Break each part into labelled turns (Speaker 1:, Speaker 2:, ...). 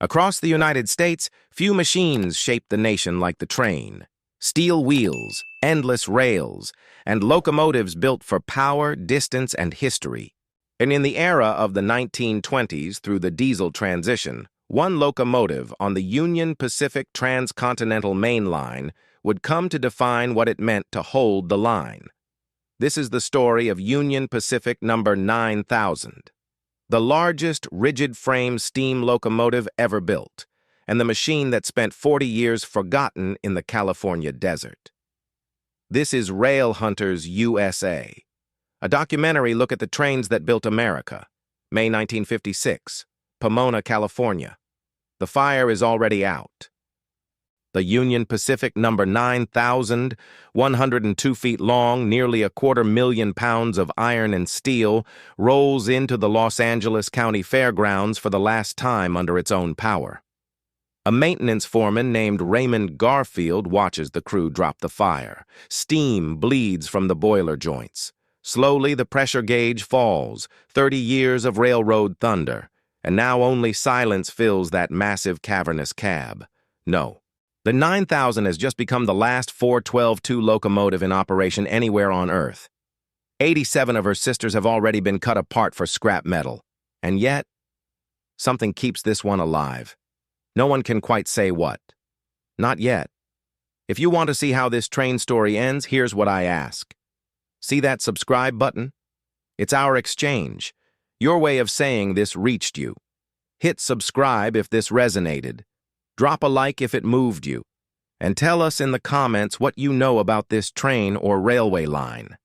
Speaker 1: Across the United States, few machines shaped the nation like the train. Steel wheels, endless rails, and locomotives built for power, distance, and history. And in the era of the 1920s through the diesel transition, one locomotive on the Union Pacific Transcontinental Main Line would come to define what it meant to hold the line. This is the story of Union Pacific number 9000. The largest rigid-frame steam locomotive ever built, and the machine that spent 40 years forgotten in the California desert. This is Rail Hunters USA, a documentary look at the trains that built America. May 1956, Pomona, California. The fire is already out. The Union Pacific number 9000, 102 feet long, nearly 250,000 pounds of iron and steel, rolls into the Los Angeles County Fairgrounds for the last time under its own power. A maintenance foreman named Raymond Garfield watches the crew drop the fire. Steam bleeds from the boiler joints. Slowly the pressure gauge falls, 30 years of railroad thunder, and now only silence fills that massive cavernous cab. No. The 9000 has just become the last 412-2 locomotive in operation anywhere on Earth. 87 of her sisters have already been cut apart for scrap metal. And yet, something keeps this one alive. No one can quite say what. Not yet. If you want to see how this train story ends, here's what I ask. See that subscribe button? It's our exchange. Your way of saying this reached you. Hit subscribe if this resonated. Drop a like if it moved you, and tell us in the comments what you know about this train or railway line.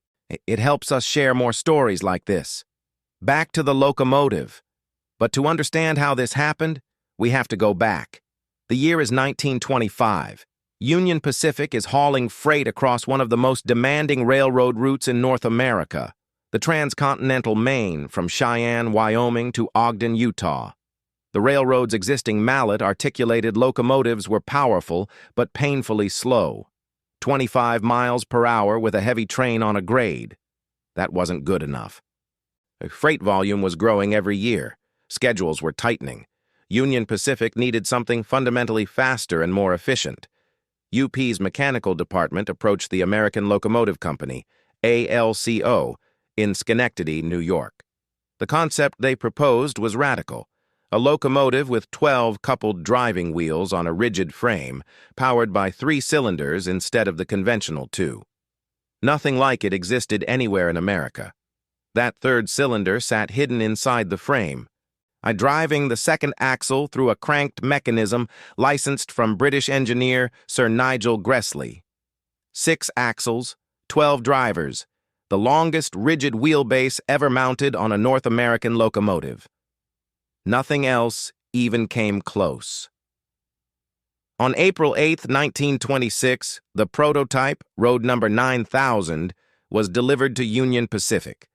Speaker 1: It helps us share more stories like this. Back to the locomotive. But to understand how this happened, we have to go back. The year is 1925. Union Pacific is hauling freight across one of the most demanding railroad routes in North America, the Transcontinental Main from Cheyenne, Wyoming to Ogden, Utah. The railroad's existing mallet-articulated locomotives were powerful but painfully slow. 25 miles per hour with a heavy train on a grade. That wasn't good enough. Freight volume was growing every year. Schedules were tightening. Union Pacific needed something fundamentally faster and more efficient. UP's mechanical department approached the American Locomotive Company, ALCO, in Schenectady, New York. The concept they proposed was radical. A locomotive with 12 coupled driving wheels on a rigid frame, powered by 3 cylinders instead of the conventional 2. Nothing like it existed anywhere in America. That third cylinder sat hidden inside the frame, driving the second axle through a cranked mechanism licensed from British engineer Sir Nigel Gresley. 6 axles, 12 drivers, the longest rigid wheelbase ever mounted on a North American locomotive. Nothing else even came close. On April 8, 1926, the prototype, road number 9000, was delivered to Union Pacific.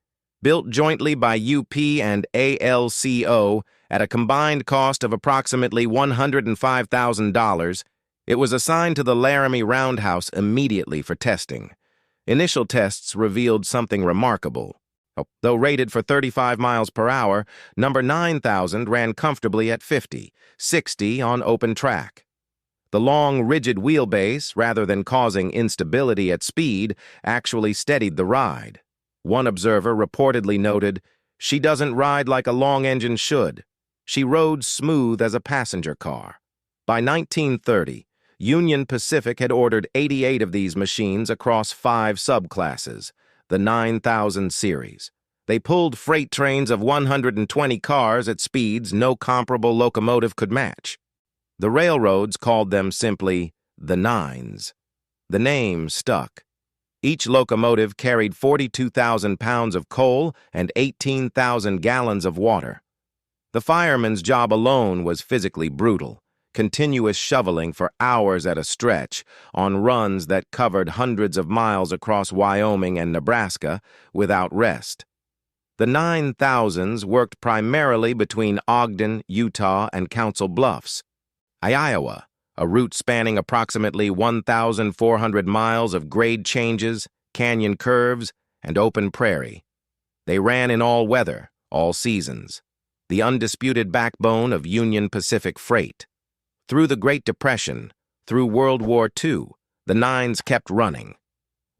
Speaker 1: Built jointly by UP and ALCO at a combined cost of approximately $105,000, it was assigned to the Laramie Roundhouse immediately for testing. Initial tests revealed something remarkable. Though rated for 35 miles per hour, number 9000 ran comfortably at 50, 60 on open track. The long, rigid wheelbase, rather than causing instability at speed, actually steadied the ride. One observer reportedly noted, "She doesn't ride like a long engine should. She rode smooth as a passenger car." By 1930, Union Pacific had ordered 88 of these machines across 5 subclasses, the 9000 series. They pulled freight trains of 120 cars at speeds no comparable locomotive could match. The railroads called them simply the Nines. The name stuck. Each locomotive carried 42,000 pounds of coal and 18,000 gallons of water. The fireman's job alone was physically brutal. Continuous shoveling for hours at a stretch on runs that covered hundreds of miles across Wyoming and Nebraska without rest. The 9000s worked primarily between Ogden, Utah, and Council Bluffs, Iowa, a route spanning approximately 1,400 miles of grade changes, canyon curves, and open prairie. They ran in all weather, all seasons. the undisputed backbone of Union Pacific freight. Through the Great Depression, through World War II, the nines kept running.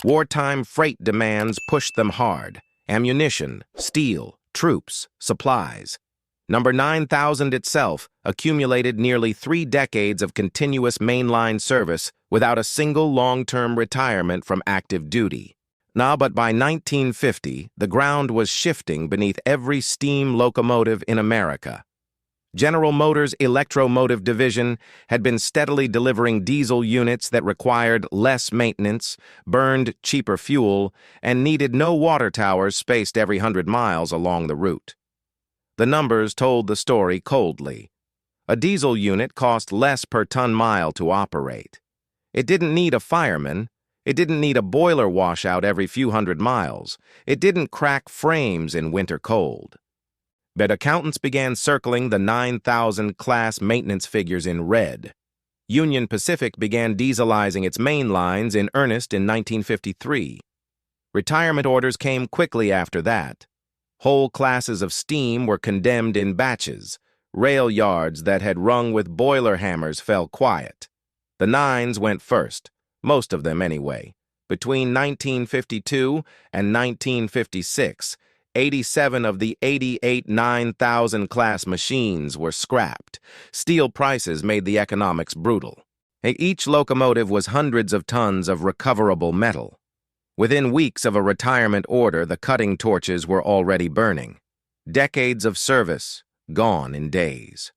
Speaker 1: Wartime freight demands pushed them hard. Ammunition, steel, troops, supplies. Number 9000 itself accumulated nearly 3 decades of continuous mainline service without a single long-term retirement from active duty. But by 1950, the ground was shifting beneath every steam locomotive in America. General Motors' electromotive division had been steadily delivering diesel units that required less maintenance, burned cheaper fuel, and needed no water towers spaced every 100 miles along the route. The numbers told the story coldly. A diesel unit cost less per ton-mile to operate. It didn't need a fireman. It didn't need a boiler washout every few 100 miles. It didn't crack frames in winter cold. But accountants began circling the 9000 class maintenance figures in red. Union Pacific began dieselizing its main lines in earnest in 1953. Retirement orders came quickly after that. Whole classes of steam were condemned in batches. Rail yards that had rung with boiler hammers fell quiet. The nines went first, most of them anyway. Between 1952 and 1956, 87 of the 88 9000 class machines were scrapped. Steel prices made the economics brutal. Each locomotive was hundreds of tons of recoverable metal. Within weeks of a retirement order, the cutting torches were already burning. Decades of service gone in days.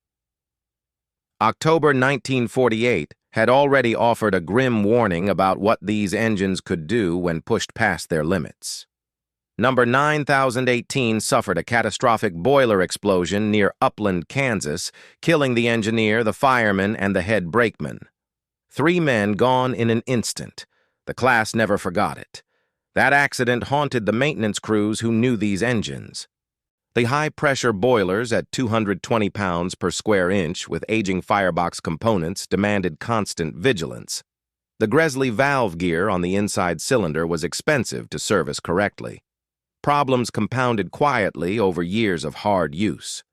Speaker 1: October 1948 had already offered a grim warning about what these engines could do when pushed past their limits. Number 9018 suffered a catastrophic boiler explosion near Upland, Kansas, killing the engineer, the fireman, and the head brakeman. 3 men gone in an instant. The class never forgot it. That accident haunted the maintenance crews who knew these engines. The high-pressure boilers at 220 pounds per square inch with aging firebox components demanded constant vigilance. The Gresley valve gear on the inside cylinder was expensive to service correctly. Problems compounded quietly over years of hard use.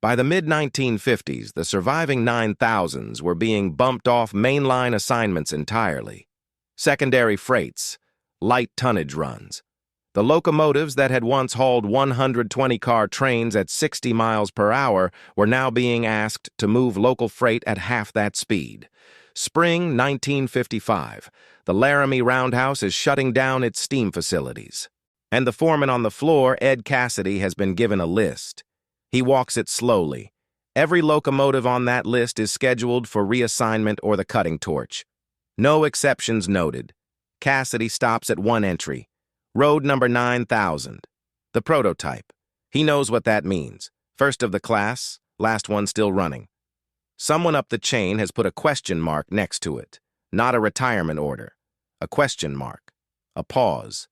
Speaker 1: By the mid-1950s, the surviving 9000s were being bumped off mainline assignments entirely. Secondary freights, light tonnage runs. The locomotives that had once hauled 120-car trains at 60 miles per hour were now being asked to move local freight at half that speed. Spring 1955, the Laramie Roundhouse is shutting down its steam facilities. And the foreman on the floor, Ed Cassidy, has been given a list. He walks it slowly. Every locomotive on that list is scheduled for reassignment or the cutting torch. No exceptions noted. Cassidy stops at one entry. Road number 9000. The prototype. He knows what that means. First of the class, last one still running. Someone up the chain has put a question mark next to it. Not a retirement order. A question mark. A pause.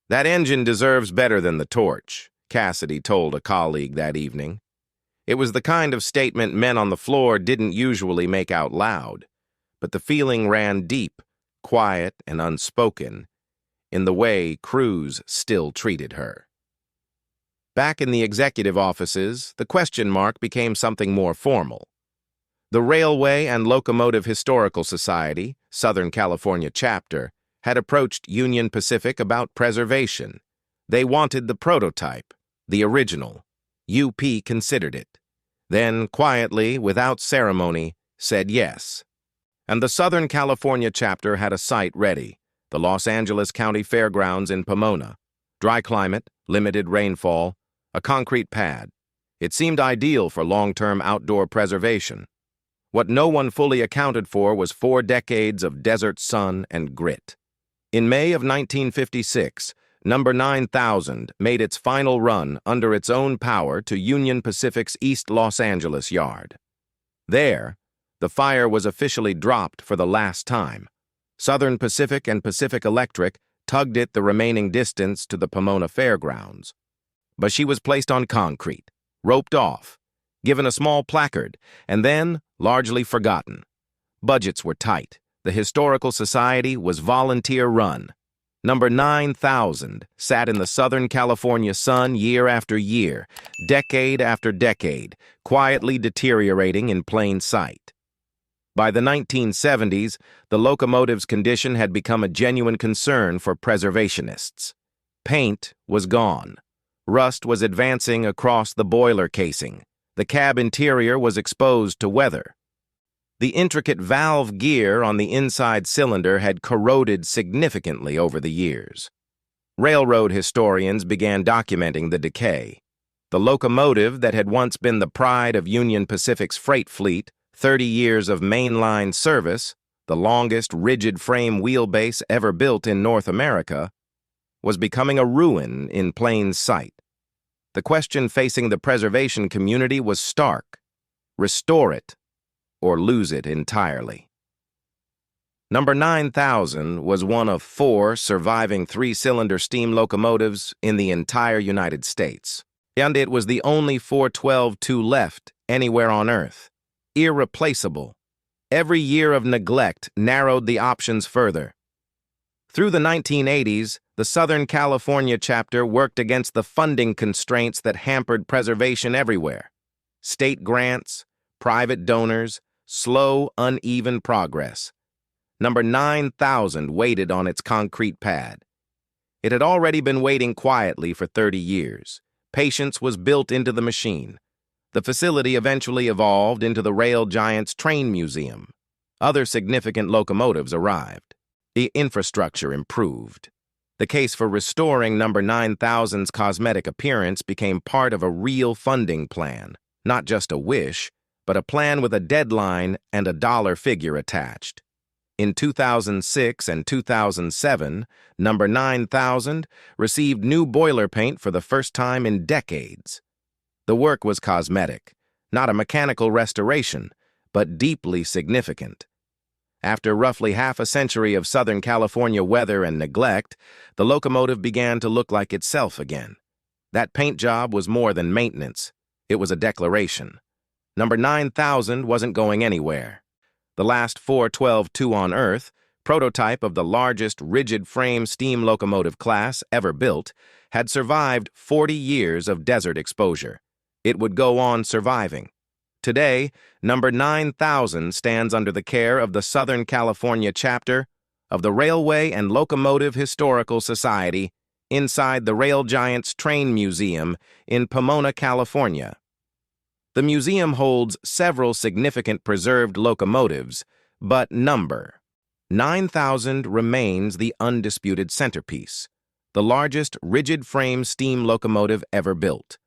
Speaker 1: That engine deserves better than the torch, Cassidy told a colleague that evening. It was the kind of statement men on the floor didn't usually make out loud, but the feeling ran deep, quiet and unspoken, in the way crews still treated her. Back in the executive offices, the question mark became something more formal. The Railway and Locomotive Historical Society, Southern California chapter, had approached Union Pacific about preservation. They wanted the prototype, the original. UP considered it. Then, quietly, without ceremony, said yes. And the Southern California chapter had a site ready, the Los Angeles County Fairgrounds in Pomona. Dry climate, limited rainfall, a concrete pad. It seemed ideal for long-term outdoor preservation. What no one fully accounted for was 4 decades of desert sun and grit. In May of 1956, number 9000 made its final run under its own power to Union Pacific's East Los Angeles yard. There, the fire was officially dropped for the last time. Southern Pacific and Pacific Electric tugged it the remaining distance to the Pomona Fairgrounds. But she was placed on concrete, roped off, given a small placard, and then largely forgotten. Budgets were tight. The Historical Society was volunteer-run. Number 9,000 sat in the Southern California sun year after year, decade after decade, quietly deteriorating in plain sight. By the 1970s, the locomotive's condition had become a genuine concern for preservationists. Paint was gone. Rust was advancing across the boiler casing. The cab interior was exposed to weather. The intricate valve gear on the inside cylinder had corroded significantly over the years. Railroad historians began documenting the decay. The locomotive that had once been the pride of Union Pacific's freight fleet, 30 years of mainline service, the longest rigid-frame wheelbase ever built in North America, was becoming a ruin in plain sight. The question facing the preservation community was stark: restore it or lose it entirely. Number 9,000 was one of 4 surviving 3-cylinder steam locomotives in the entire United States, and it was the only 412-2 left anywhere on Earth. Irreplaceable. Every year of neglect narrowed the options further. Through the 1980s, the Southern California chapter worked against the funding constraints that hampered preservation everywhere. State grants, private donors, slow, uneven progress. Number 9,000 waited on its concrete pad. It had already been waiting quietly for 30 years. Patience was built into the machine. The facility eventually evolved into the rail giant's train museum. Other significant locomotives arrived. The infrastructure improved. The case for restoring number 9,000's cosmetic appearance became part of a real funding plan, not just a wish, but a plan with a deadline and a dollar figure attached. In 2006 and 2007, number 9,000 received new boiler paint for the first time in decades. The work was cosmetic, not a mechanical restoration, but deeply significant. After roughly half a century of Southern California weather and neglect, the locomotive began to look like itself again. That paint job was more than maintenance. It was a declaration. Number 9,000 wasn't going anywhere. The last 412-2 on Earth, prototype of the largest rigid-frame steam locomotive class ever built, had survived 40 years of desert exposure. It would go on surviving. Today, number 9,000 stands under the care of the Southern California chapter of the Railway and Locomotive Historical Society inside the Rail Giant's Train Museum in Pomona, California. The museum holds several significant preserved locomotives, but number 9,000 remains the undisputed centerpiece, the largest rigid-frame steam locomotive ever built.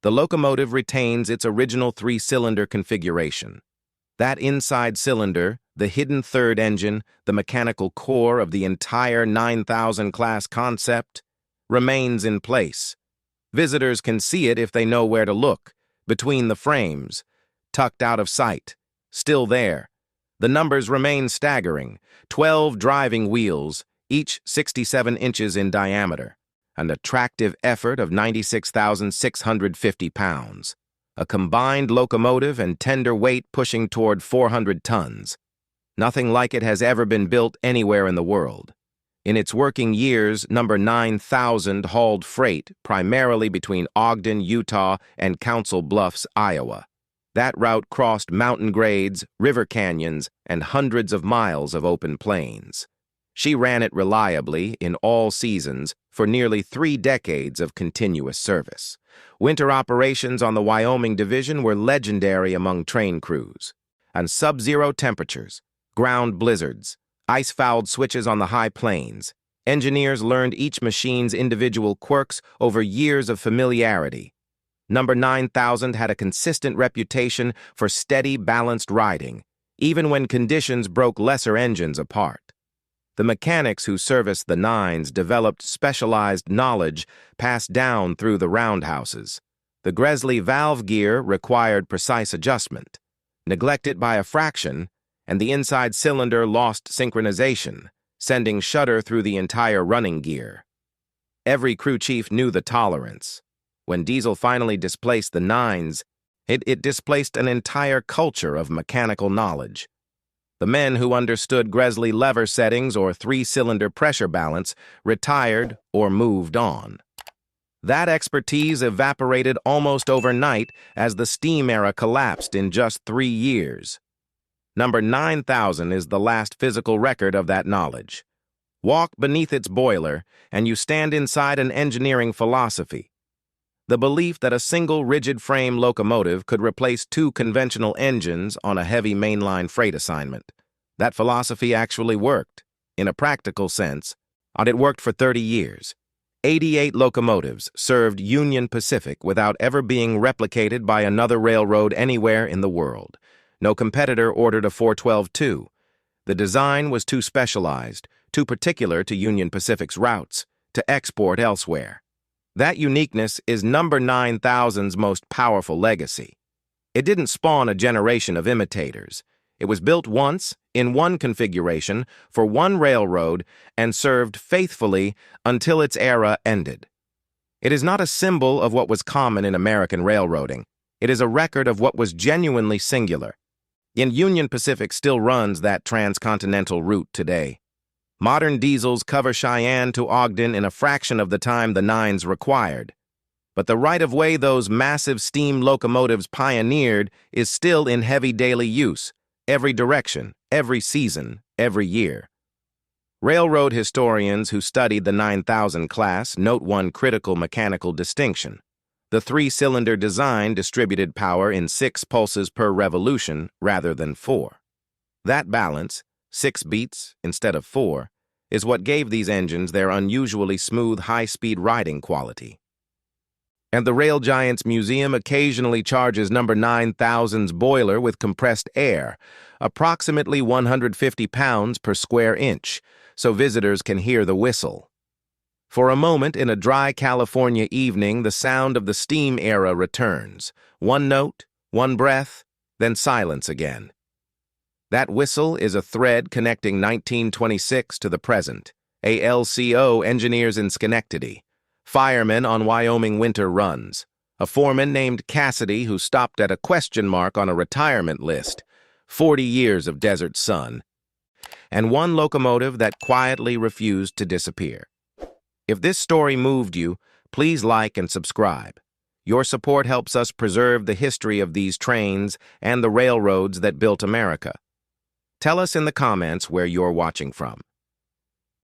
Speaker 1: The locomotive retains its original 3-cylinder configuration. That inside cylinder, the hidden third engine, the mechanical core of the entire 9,000 class concept, remains in place. Visitors can see it if they know where to look. Between the frames, tucked out of sight, still there. The numbers remain staggering: 12 driving wheels, each 67 inches in diameter, an attractive effort of 96,650 pounds, a combined locomotive and tender weight pushing toward 400 tons. Nothing like it has ever been built anywhere in the world. In its working years, number 9,000 hauled freight primarily between Ogden, Utah, and Council Bluffs, Iowa. That route crossed mountain grades, river canyons, and hundreds of miles of open plains. She ran it reliably in all seasons for nearly 3 decades of continuous service. Winter operations on the Wyoming division were legendary among train crews. And sub-zero temperatures, ground blizzards, ice-fouled switches on the high plains, engineers learned each machine's individual quirks over years of familiarity. Number 9,000 had a consistent reputation for steady, balanced riding, even when conditions broke lesser engines apart. The mechanics who serviced the nines developed specialized knowledge passed down through the roundhouses. The Gresley valve gear required precise adjustment. Neglect it by a fraction, and the inside cylinder lost synchronization, sending shudder through the entire running gear. Every crew chief knew the tolerance. When diesel finally displaced the nines, it displaced an entire culture of mechanical knowledge. The men who understood Gresley lever settings or three-cylinder pressure balance retired or moved on. That expertise evaporated almost overnight as the steam era collapsed in just 3 years. Number 9,000 is the last physical record of that knowledge. Walk beneath its boiler, and you stand inside an engineering philosophy. The belief that a single rigid-frame locomotive could replace 2 conventional engines on a heavy mainline freight assignment. That philosophy actually worked, in a practical sense, and it worked for 30 years. 88 locomotives served Union Pacific without ever being replicated by another railroad anywhere in the world. No competitor ordered a 412-2. The design was too specialized, too particular to Union Pacific's routes, to export elsewhere. That uniqueness is number 9,000's most powerful legacy. It didn't spawn a generation of imitators. It was built once, in one configuration, for one railroad, and served faithfully until its era ended. It is not a symbol of what was common in American railroading. It is a record of what was genuinely singular. And Union Pacific still runs that transcontinental route today. Modern diesels cover Cheyenne to Ogden in a fraction of the time the 9s required. But the right-of-way those massive steam locomotives pioneered is still in heavy daily use, every direction, every season, every year. Railroad historians who studied the 9000 class note one critical mechanical distinction. The 3-cylinder design distributed power in 6 pulses per revolution rather than 4. That balance, 6 beats instead of 4, is what gave these engines their unusually smooth high-speed riding quality. And the Rail Giants Museum occasionally charges number 9000's boiler with compressed air, approximately 150 pounds per square inch, so visitors can hear the whistle. For a moment in a dry California evening, the sound of the steam era returns. One note, one breath, then silence again. That whistle is a thread connecting 1926 to the present. ALCO engineers in Schenectady, firemen on Wyoming winter runs, a foreman named Cassidy who stopped at a question mark on a retirement list, 40 years of desert sun, and one locomotive that quietly refused to disappear. If this story moved you, please like and subscribe. Your support helps us preserve the history of these trains and the railroads that built America. Tell us in the comments where you're watching from.